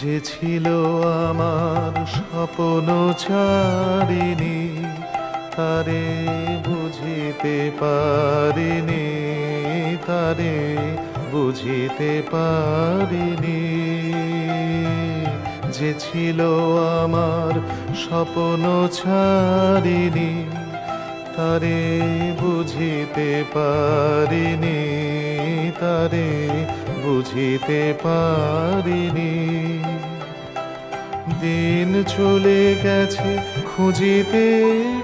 যে ছিল আমার স্বপ্ন ছাড়িনি, তারে বুঝিতে পারিনি, তারে বুঝিতে পারিনি। যে ছিল আমার স্বপ্ন ছাড়িনি, তারে বুঝিতে পারিনি, তারে বুঝিতে পারিনি। দিন চলে গেছে খুঁজিতে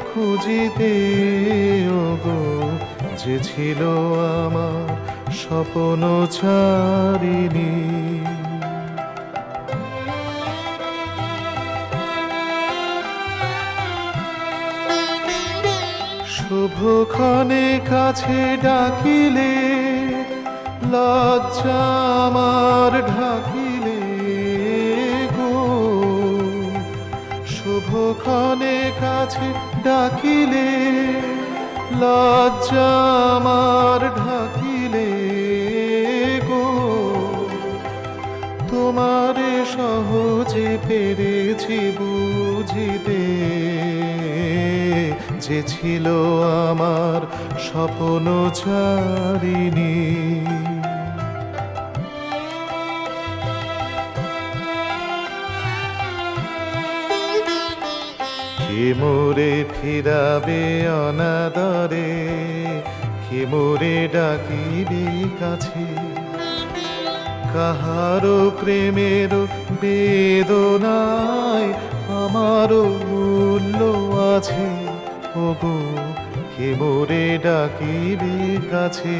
খুঁজিতে, ওগো যে ছিল আমার স্বপ্ন ছাড়িনি। শুভক্ষণে কাছে ডাকিলে, লজ্জা আমার ঢাকিলে গো। শুভক্ষণে কাছে ডাকিলে, লজ্জা আমার ঢাকিলে গো। তোমারে সহজে পেরেছি বুঝিতে, যে ছিল আমার স্বপ্ন ছাড়িনি। কে মোরে ফিরাবে অনাদরে, কে মোরে ডাকিবে কাছে। কাহারো প্রেমের বেদনায় আমারও মূল্য আছে, ওগো কে মোরে ডাকিবে কাছে।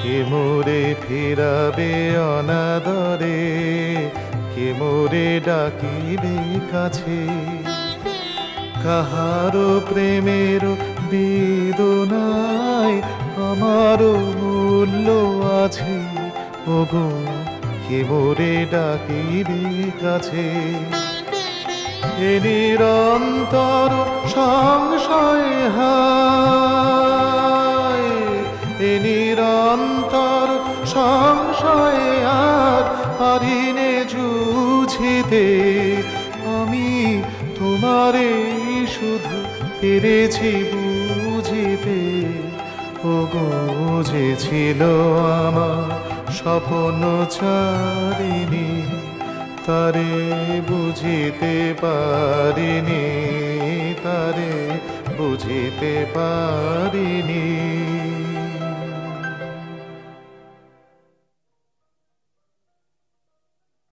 কে মোরে ফিরাবে অনাদরে, কে মোরে ডাকিবে কাছে। কাহারো প্রেমের বেদনায় আমারও মূল্য আছে, ওগো কে মোরে ডাকিবে কাছে। এ নিরন্তর সংশয় হায়, এ নিরন্তর সংশয় আর পারিনে জুঝিতে। আমি তোমারে শুধু পেরেছি বুঝিতে, ওগো যে ছিল আমার স্বপ্ন ছাড়িনি, তারে বুঝিতে পারিনি, তারে বুঝিতে পারিনি।